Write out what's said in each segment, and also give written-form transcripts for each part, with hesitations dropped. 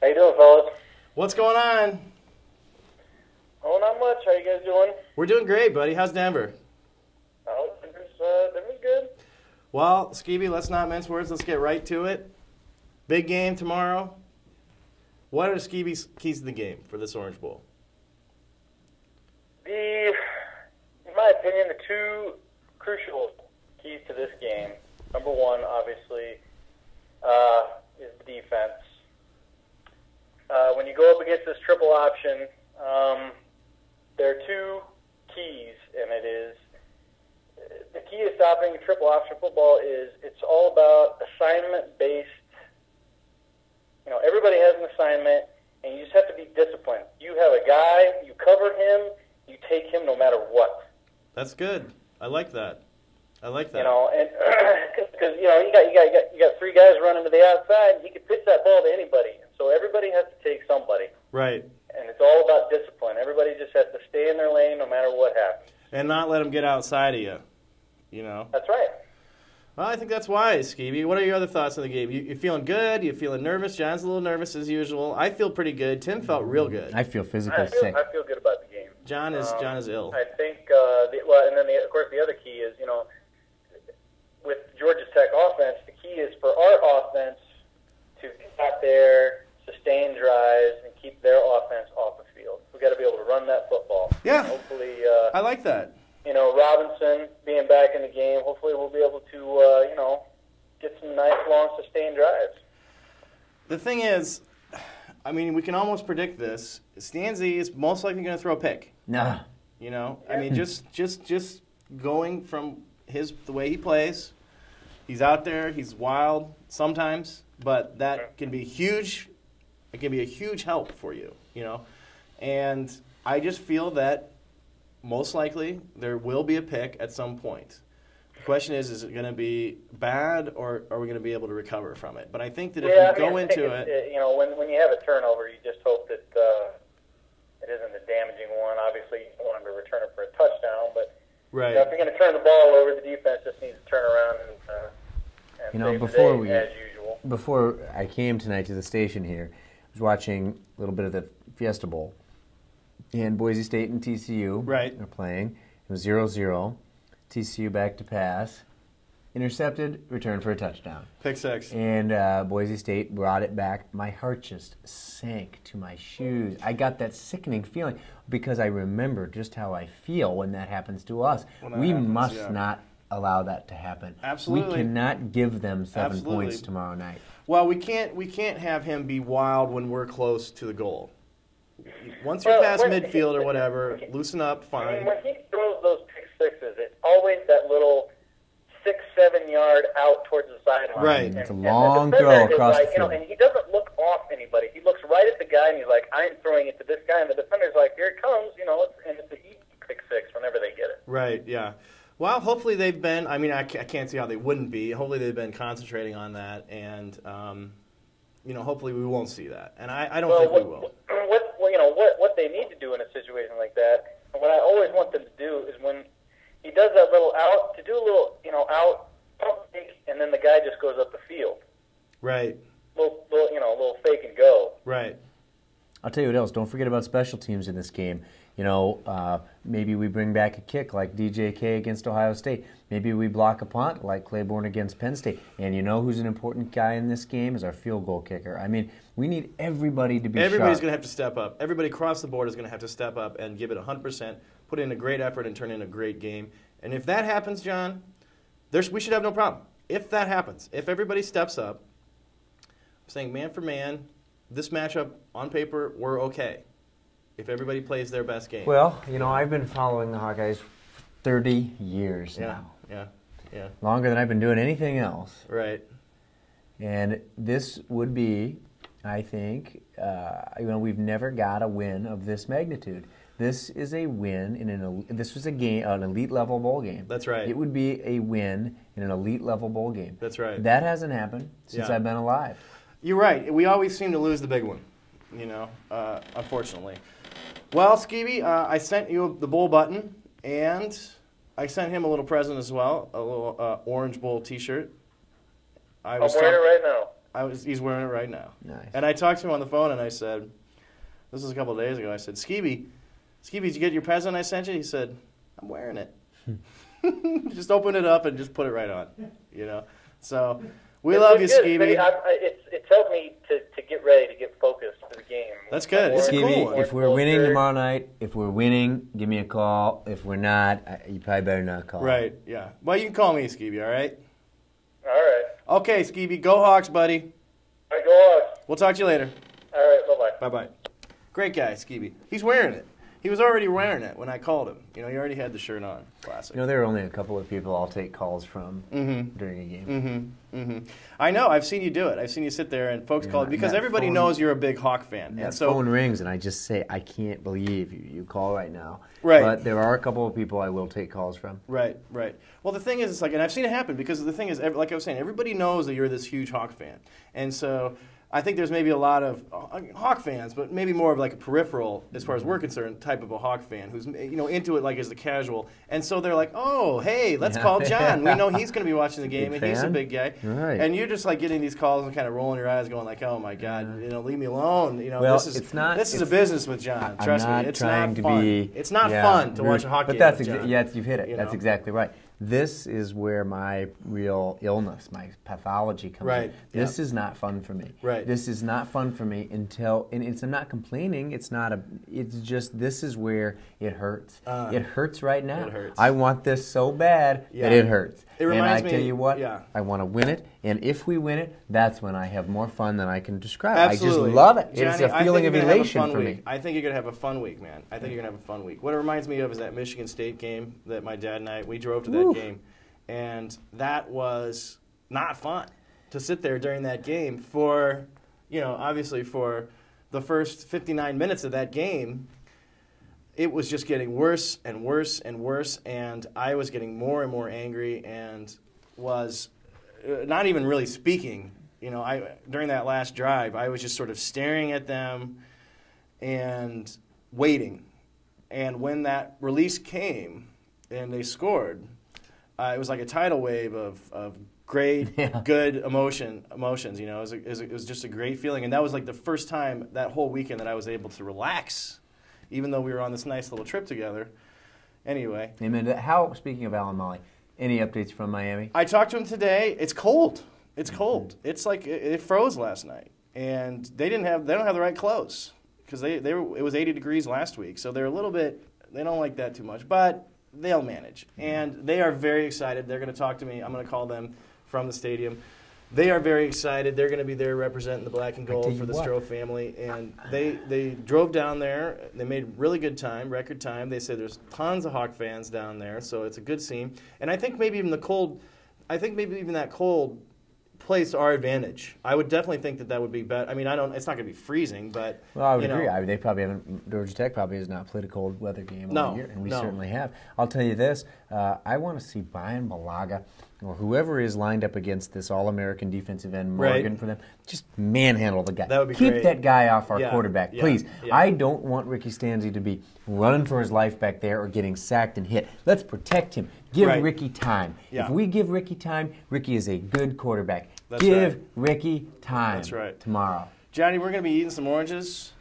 How you doing, fellas? What's going on? Oh, not much. How you guys doing? We're doing great, buddy. How's Denver? Oh, Denver's good. Well, Skeebee, let's not mince words. Let's get right to it. Big game tomorrow. What are Skeebee's keys to the game for this Orange Bowl? In my opinion, the two crucial keys to this game, number one, obviously, is the defense. When you go up against this triple option, there are two keys, and it is the key to stopping triple option football is it's all about assignment-based. You know, everybody has an assignment, and you just have to be disciplined. You have a guy, you cover him, you take him no matter what. That's good. I like that. You know, and because you know you got three guys running to the outside, he can pitch that ball to anybody, and so everybody has to take somebody. Right. And it's all about discipline. Everybody just has to stay in their lane no matter what happens. And not let them get outside of you. You know. That's right. Well, I think that's wise, Skeebee. What are your other thoughts on the game? You feeling good? You feeling nervous? John's a little nervous as usual. I feel pretty good. Tim felt real good. I feel physically sick. I feel good about the game. John is ill. I think. And then of course the other key is with Georgia Tech offense, the key is for our offense to get out there, sustain drives, and keep their offense off the field. We've got to be able to run that football. Yeah. And hopefully, I like that. Robinson being back in the game, hopefully we'll be able to, get some nice, long, sustained drives. The thing is, I mean, we can almost predict this. Stanzi is most likely going to throw a pick. Nah. You know, I mean, just going from the way he plays. He's out there. He's wild sometimes, but that can be huge. It can be a huge help for you, you know. And I just feel that most likely there will be a pick at some point. The question is it going to be bad, or are we going to be able to recover from it? But I think that if you go into it, when you have a turnover, you just hope that it isn't a damaging one. Obviously, you don't want him to return it for a touchdown, but right. If you're going to turn the ball over, the defense just needs to turn around and save the day, as usual. Before I came tonight to the station here, I was watching a little bit of the Fiesta Bowl, and Boise State and TCU are playing. It was 0-0. TCU back to pass. Intercepted, returned for a touchdown. Pick six. And Boise State brought it back. My heart just sank to my shoes. I got that sickening feeling because I remember just how I feel when that happens to us. We must not allow that to happen. Absolutely. We cannot give them 7 points tomorrow night. Well, we can't have him be wild when we're close to the goal. Once you're past midfield or whatever, loosen up, fine. I mean, when he throws those pick sixes, it's always that little 6-7 yard out towards the sideline. Right. It's a long throw across the field. And he doesn't look off anybody. He looks right at the guy, and he's like, I'm throwing it to this guy. And the defender's like, here it comes, and it's an easy pick six whenever they get it. Right, yeah. Well, hopefully they've been, I mean, I can't see how they wouldn't be. Hopefully they've been concentrating on that, and, hopefully we won't see that. And I don't think we will. What they need to do in a situation like that, and what I always want them to do is when he does that little out, to do a little, out, pump fake, and then the guy just goes up the field. Right. Little fake and go. Right. I'll tell you what else. Don't forget about special teams in this game. Maybe we bring back a kick like DJK against Ohio State. Maybe we block a punt like Claiborne against Penn State. And you know who's an important guy in this game is our field goal kicker. I mean, we need everybody to be Everybody's sharp. going to have to step up. Everybody across the board is going to have to step up and give it 100%, put in a great effort, and turn in a great game. And if that happens, John, we should have no problem. If that happens, if everybody steps up, I'm saying man for man, this matchup on paper, we're okay. If everybody plays their best game. Well, I've been following the Hawkeyes for 30 years now. Yeah. Longer than I've been doing anything else. Right. And this would be, I think, we've never got a win of this magnitude. This is a win this was an elite level bowl game. That's right. It would be a win in an elite level bowl game. That's right. That hasn't happened since I've been alive. You're right. We always seem to lose the big one, unfortunately. Well, Skeebee, I sent you the bowl button, and I sent him a little present as well, a little Orange Bowl T-shirt. I'm wearing it right now. He's wearing it right now. Nice. And I talked to him on the phone, and I said, this was a couple of days ago. I said, Skeebee, did you get your present I sent you? He said, I'm wearing it. Just open it up and just put it right on. So we love you, Skeebee. It's helped me to get ready, to get focused for the game. That's good. It's a cool one. If we're winning tomorrow night, give me a call. If we're not, you probably better not call. Right, yeah. Well, you can call me, Skeebee, all right? All right. Okay, Skeebee, go Hawks, buddy. All right, go Hawks. We'll talk to you later. All right, bye-bye. Bye-bye. Great guy, Skeebee. He's wearing it. He was already wearing it when I called him. He already had the shirt on. Classic. There are only a couple of people I'll take calls from during a game. I know. I've seen you do it. I've seen you sit there and folks call because everybody knows you're a big Hawk fan. And so phone rings and I just say, I can't believe you call right now. Right. But there are a couple of people I will take calls from. Right. Well, the thing is, it's like, and I've seen it happen because the thing is, like I was saying, everybody knows that you're this huge Hawk fan, and so. I think there's maybe a lot of Hawk fans, but maybe more of like a peripheral, as far as we're concerned, type of a Hawk fan who's into it like as the casual. And so they're like, oh, hey, let's call John. We know he's going to be watching the game, and he's a big guy. Right. And you're just like getting these calls and kind of rolling your eyes, going like, oh my God, leave me alone. Well, this is a business with John. Trust me, it's not fun. It's not fun to watch a hockey game. But with John. you've hit it. That's exactly right. This is where my real illness, my pathology comes in. This is not fun for me. This is not fun for me I'm not complaining. It's just, this is where it hurts. It hurts right now. It hurts. I want this so bad that it hurts. It reminds me, tell you what, yeah. I want to win it, and if we win it, that's when I have more fun than I can describe. Absolutely. I just love it. Johnny, it's a feeling of elation for me. I think you're going to have a fun week, man. I think you're going to have a fun week. What it reminds me of is that Michigan State game that my dad and we drove to that game, and that was not fun to sit there during that game for, obviously for the first 59 minutes of that game. It was just getting worse and worse and worse, and I was getting more and more angry and was not even really speaking. During that last drive, I was just sort of staring at them and waiting. And when that release came and they scored, it was like a tidal wave of great, good emotions. It was just a great feeling. And that was like the first time that whole weekend that I was able to relax, even though we were on this nice little trip together. Anyway. Amen. Speaking of Alan Molly, any updates from Miami? I talked to him today. It's cold. It's cold. It's like it froze last night, and they don't have the right clothes because it was 80 degrees last week, so they're a little bit. They don't like that too much, but they'll manage. And they are very excited. They're going to talk to me. I'm going to call them from the stadium. They are very excited. They're going to be there representing the black and gold for the Stroh family. And they drove down there. They made really good time, record time. They said there's tons of Hawk fans down there, so it's a good scene. And I think maybe even that cold plays to our advantage. I would definitely think that would be better. I mean, it's not going to be freezing, but I would agree. They probably haven't. Georgia Tech probably has not played a cold weather game all year, and we certainly have. I'll tell you this: I want to see Brian Balaga or whoever is lined up against this All-American defensive end Morgan for them. Just manhandle the guy. That would be Keep great. that guy off our quarterback, please. Yeah. I don't want Ricky Stanzi to be running for his life back there or getting sacked and hit. Let's protect him. Give Ricky time. Yeah. If we give Ricky time, Ricky is a good quarterback. That's Give right. Ricky time. That's right. Tomorrow. Johnny, we're going to be eating some oranges,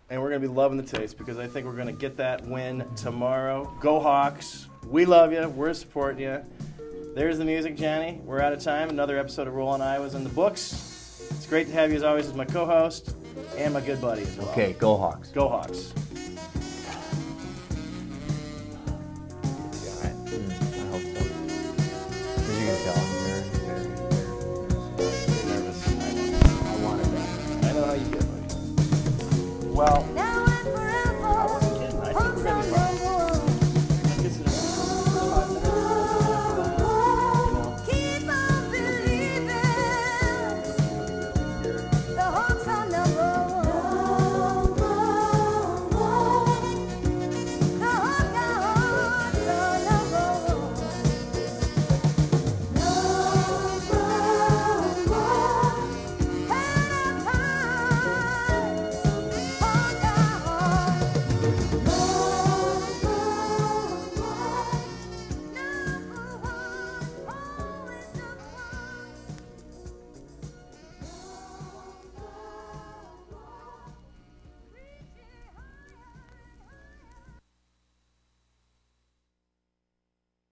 and we're going to be loving the taste because I think we're going to get that win tomorrow. Go Hawks. We love you. We're supporting you. There's the music, Johnny. We're out of time. Another episode of Rollin' Iowa's in the books. It's great to have you as always as my co-host and my good buddy as well. Okay, go Hawks. Go Hawks. I hope so. As you can tell, I'm very nervous. I wanted that. I know how you feel, buddy. Well.